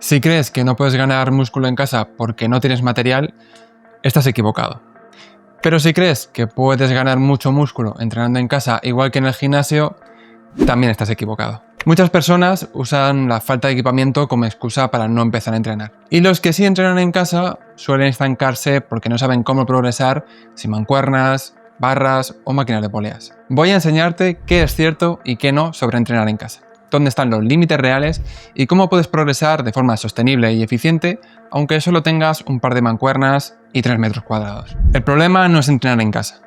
Si crees que no puedes ganar músculo en casa porque no tienes material, estás equivocado. Pero si crees que puedes ganar mucho músculo entrenando en casa igual que en el gimnasio, también estás equivocado. Muchas personas usan la falta de equipamiento como excusa para no empezar a entrenar. Y los que sí entrenan en casa suelen estancarse porque no saben cómo progresar sin mancuernas, barras o máquinas de poleas. Voy a enseñarte qué es cierto y qué no sobre entrenar en casa, dónde están los límites reales y cómo puedes progresar de forma sostenible y eficiente aunque solo tengas un par de mancuernas y 3 metros cuadrados. El problema no es entrenar en casa.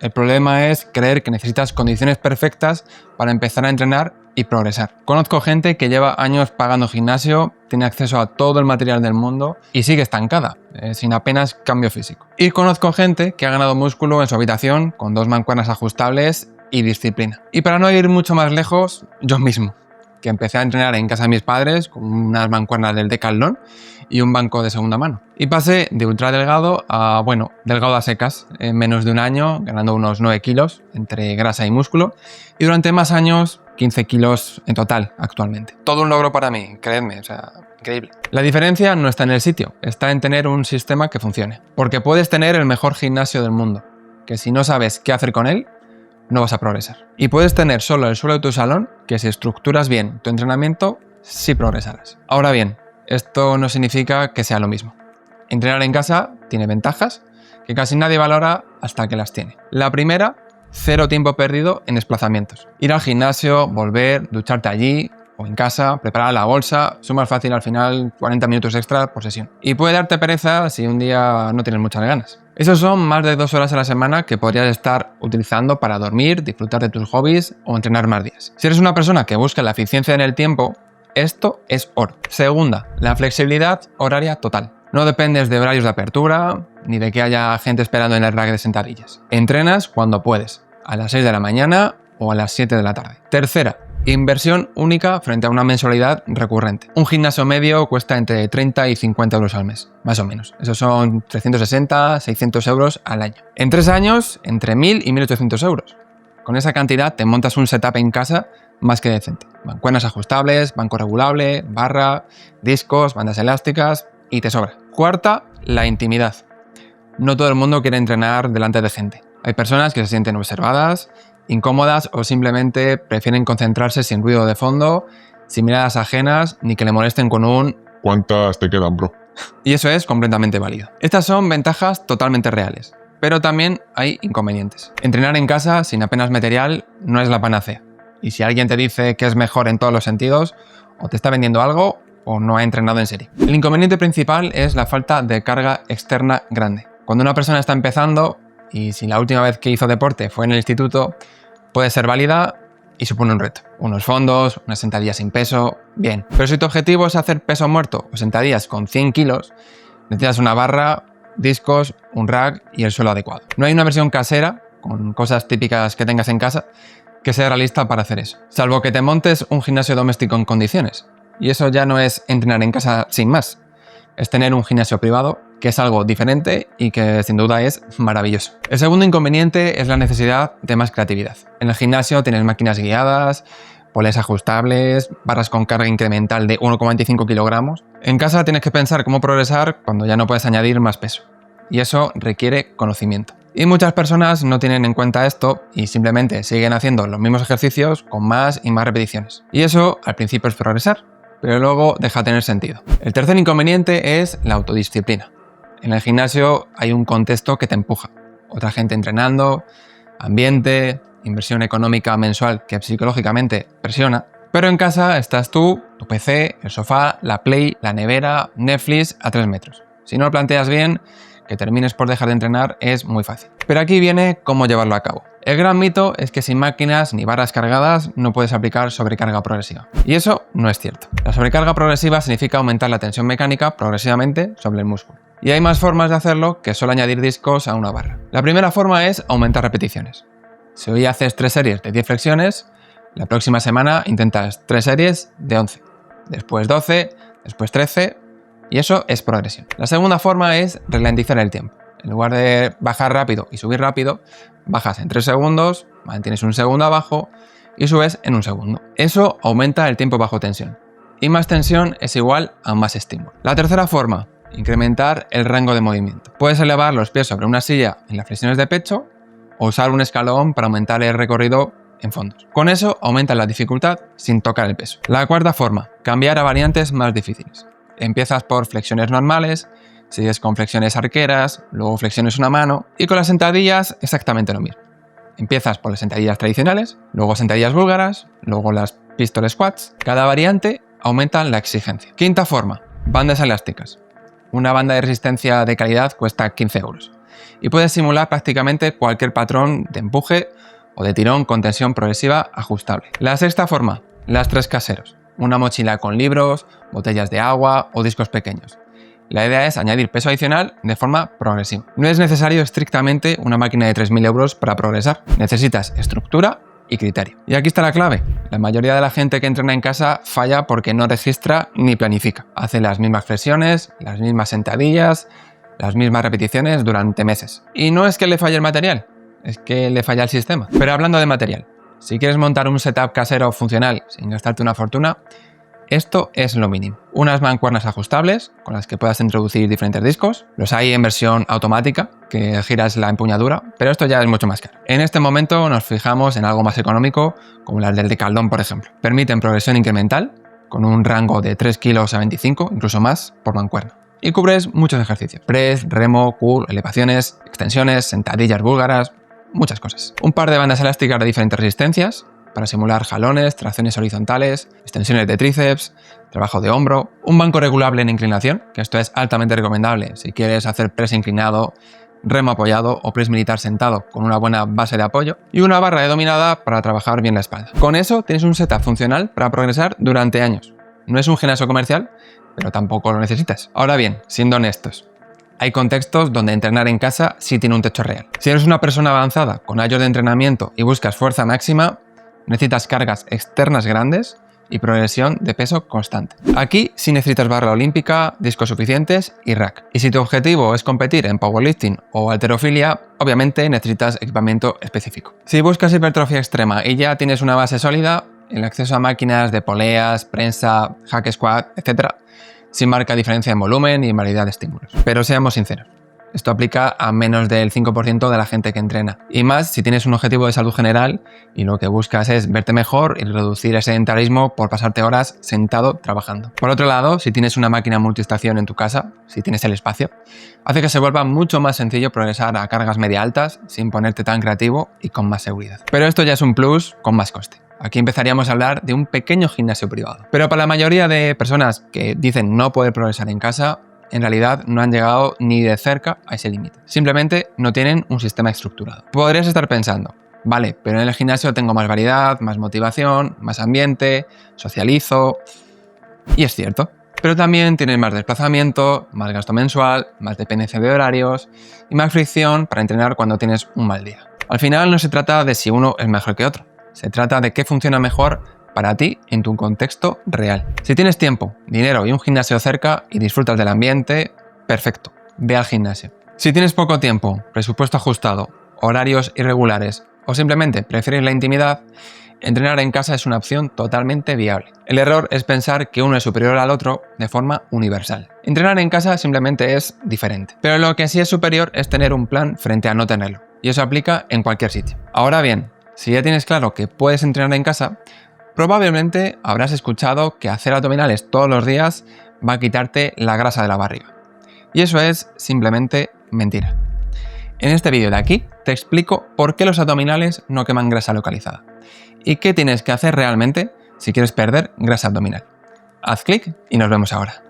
El problema es creer que necesitas condiciones perfectas para empezar a entrenar y progresar. Conozco gente que lleva años pagando gimnasio, tiene acceso a todo el material del mundo y sigue estancada, sin apenas cambio físico. Y conozco gente que ha ganado músculo en su habitación con 2 mancuernas ajustables y disciplina. Y para no ir mucho más lejos, yo mismo, que empecé a entrenar en casa de mis padres con unas mancuernas del Decathlon y un banco de segunda mano. Y pasé de ultra delgado a, delgado a secas en menos de un año, ganando unos 9 kilos entre grasa y músculo, y durante más años 15 kilos en total actualmente. Todo un logro para mí, creedme, increíble. La diferencia no está en el sitio, está en tener un sistema que funcione. Porque puedes tener el mejor gimnasio del mundo, que si no sabes qué hacer con él, no vas a progresar. Y puedes tener solo el suelo de tu salón, que si estructuras bien tu entrenamiento, sí progresarás. Ahora bien, esto no significa que sea lo mismo. Entrenar en casa tiene ventajas que casi nadie valora hasta que las tiene. La primera, 0 tiempo perdido en desplazamientos. Ir al gimnasio, volver, ducharte allí o en casa, preparar la bolsa, suma fácil al final 40 minutos extra por sesión. Y puede darte pereza si un día no tienes muchas ganas. Esos son más de 2 horas a la semana que podrías estar utilizando para dormir, disfrutar de tus hobbies o entrenar más días. Si eres una persona que busca la eficiencia en el tiempo, esto es oro. Segunda, la flexibilidad horaria total. No dependes de horarios de apertura, ni de que haya gente esperando en el rack de sentadillas. Entrenas cuando puedes, a las 6 de la mañana o a las 7 de la tarde. Tercera, inversión única frente a una mensualidad recurrente. Un gimnasio medio cuesta entre 30 y 50 euros al mes, más o menos. Esos son 360, 600 euros al año. En 3 años, entre 1.000 y 1.800 euros. Con esa cantidad te montas un setup en casa más que decente. Mancuernas ajustables, banco regulable, barra, discos, bandas elásticas y te sobra. Cuarta, la intimidad. No todo el mundo quiere entrenar delante de gente. Hay personas que se sienten observadas, incómodas o simplemente prefieren concentrarse sin ruido de fondo, sin miradas ajenas, ni que le molesten con un ¿cuántas te quedan, bro? Y eso es completamente válido. Estas son ventajas totalmente reales, pero también hay inconvenientes. Entrenar en casa sin apenas material no es la panacea. Y si alguien te dice que es mejor en todos los sentidos, o te está vendiendo algo o no ha entrenado en serie. El inconveniente principal es la falta de carga externa grande. Cuando una persona está empezando, y si la última vez que hizo deporte fue en el instituto, puede ser válida y supone un reto. Unos fondos, unas sentadillas sin peso, bien. Pero si tu objetivo es hacer peso muerto o sentadillas con 100 kilos, necesitas una barra, discos, un rack y el suelo adecuado. No hay una versión casera, con cosas típicas que tengas en casa, que sea realista para hacer eso. Salvo que te montes un gimnasio doméstico en condiciones. Y eso ya no es entrenar en casa sin más. Es tener un gimnasio privado, que es algo diferente y que sin duda es maravilloso. El segundo inconveniente es la necesidad de más creatividad. En el gimnasio tienes máquinas guiadas, poleas ajustables, barras con carga incremental de 1,25 kilogramos. En casa tienes que pensar cómo progresar cuando ya no puedes añadir más peso. Y eso requiere conocimiento. Y muchas personas no tienen en cuenta esto y simplemente siguen haciendo los mismos ejercicios con más y más repeticiones. Y eso al principio es progresar, pero luego deja de tener sentido. El tercer inconveniente es la autodisciplina. En el gimnasio hay un contexto que te empuja. Otra gente entrenando, ambiente, inversión económica mensual que psicológicamente presiona. Pero en casa estás tú, tu PC, el sofá, la Play, la nevera, Netflix a 3 metros. Si no lo planteas bien, que termines por dejar de entrenar es muy fácil. Pero aquí viene cómo llevarlo a cabo. El gran mito es que sin máquinas ni barras cargadas no puedes aplicar sobrecarga progresiva. Y eso no es cierto. La sobrecarga progresiva significa aumentar la tensión mecánica progresivamente sobre el músculo. Y hay más formas de hacerlo que solo añadir discos a una barra. La primera forma es aumentar repeticiones. Si hoy haces 3 series de 10 flexiones, la próxima semana intentas 3 series de 11, después 12, después 13, y eso es progresión. La segunda forma es ralentizar el tiempo. En lugar de bajar rápido y subir rápido, bajas en 3 segundos, mantienes un segundo abajo y subes en 1 segundo. Eso aumenta el tiempo bajo tensión. y más tensión es igual a más estímulo. La tercera forma, incrementar el rango de movimiento. Puedes elevar los pies sobre una silla en las flexiones de pecho o usar un escalón para aumentar el recorrido en fondos. Con eso aumentas la dificultad sin tocar el peso. La cuarta forma, cambiar a variantes más difíciles. Empiezas por flexiones normales, sigues con flexiones arqueras, luego flexiones una mano y con las sentadillas exactamente lo mismo. Empiezas por las sentadillas tradicionales, luego sentadillas búlgaras, luego las pistol squats. Cada variante aumenta la exigencia. Quinta forma, bandas elásticas. Una banda de resistencia de calidad cuesta 15 euros y puedes simular prácticamente cualquier patrón de empuje o de tirón con tensión progresiva ajustable. La sexta forma, lastres caseros. Una mochila con libros, botellas de agua o discos pequeños. La idea es añadir peso adicional de forma progresiva. No es necesario estrictamente una máquina de 3.000 euros para progresar. Necesitas estructura y criterio. Y aquí está la clave. La mayoría de la gente que entrena en casa falla porque no registra ni planifica. Hace las mismas flexiones, las mismas sentadillas, las mismas repeticiones durante meses. Y no es que le falle el material, es que le falla el sistema. Pero hablando de material, si quieres montar un setup casero funcional sin gastarte una fortuna, esto es lo mínimo. Unas mancuernas ajustables con las que puedas introducir diferentes discos. Los hay en versión automática, que giras la empuñadura, pero esto ya es mucho más caro. En este momento nos fijamos en algo más económico, como las del Decathlon, por ejemplo. Permiten progresión incremental, con un rango de 3 kilos a 25, incluso más, por mancuerna. Y cubres muchos ejercicios. Press, remo, curl, elevaciones, extensiones, sentadillas búlgaras, muchas cosas. Un par de bandas elásticas de diferentes resistencias, para simular jalones, tracciones horizontales, extensiones de tríceps, trabajo de hombro, un banco regulable en inclinación, que esto es altamente recomendable si quieres hacer press inclinado, remo apoyado o press militar sentado con una buena base de apoyo, y una barra de dominada para trabajar bien la espalda. Con eso tienes un setup funcional para progresar durante años. No es un gimnasio comercial, pero tampoco lo necesitas. Ahora bien, siendo honestos, hay contextos donde entrenar en casa sí tiene un techo real. Si eres una persona avanzada con años de entrenamiento y buscas fuerza máxima, necesitas cargas externas grandes y progresión de peso constante. Aquí sí necesitas barra olímpica, discos suficientes y rack. Y si tu objetivo es competir en powerlifting o halterofilia, obviamente necesitas equipamiento específico. Si buscas hipertrofia extrema y ya tienes una base sólida, el acceso a máquinas de poleas, prensa, hack squat, etc., sí marca diferencia en volumen y en variedad de estímulos. Pero seamos sinceros, esto aplica a menos del 5% de la gente que entrena. Y más si tienes un objetivo de salud general y lo que buscas es verte mejor y reducir el sedentarismo por pasarte horas sentado trabajando. Por otro lado, si tienes una máquina multiestación en tu casa, si tienes el espacio, hace que se vuelva mucho más sencillo progresar a cargas media altas sin ponerte tan creativo y con más seguridad. Pero esto ya es un plus con más coste. Aquí empezaríamos a hablar de un pequeño gimnasio privado. Pero para la mayoría de personas que dicen no poder progresar en casa, en realidad no han llegado ni de cerca a ese límite. Simplemente no tienen un sistema estructurado. Podrías estar pensando, vale, pero en el gimnasio tengo más variedad, más motivación, más ambiente, socializo... Y es cierto. Pero también tienes más desplazamiento, más gasto mensual, más dependencia de horarios y más fricción para entrenar cuando tienes un mal día. Al final no se trata de si uno es mejor que otro. Se trata de qué funciona mejor para ti en tu contexto real. Si tienes tiempo, dinero y un gimnasio cerca y disfrutas del ambiente, perfecto, ve al gimnasio. Si tienes poco tiempo, presupuesto ajustado, horarios irregulares o simplemente prefieres la intimidad, entrenar en casa es una opción totalmente viable. El error es pensar que uno es superior al otro de forma universal. Entrenar en casa simplemente es diferente. Pero lo que sí es superior es tener un plan frente a no tenerlo. Y eso aplica en cualquier sitio. Ahora bien, si ya tienes claro que puedes entrenar en casa, probablemente habrás escuchado que hacer abdominales todos los días va a quitarte la grasa de la barriga. Y eso es simplemente mentira. En este vídeo de aquí te explico por qué los abdominales no queman grasa localizada y qué tienes que hacer realmente si quieres perder grasa abdominal. Haz clic y nos vemos ahora.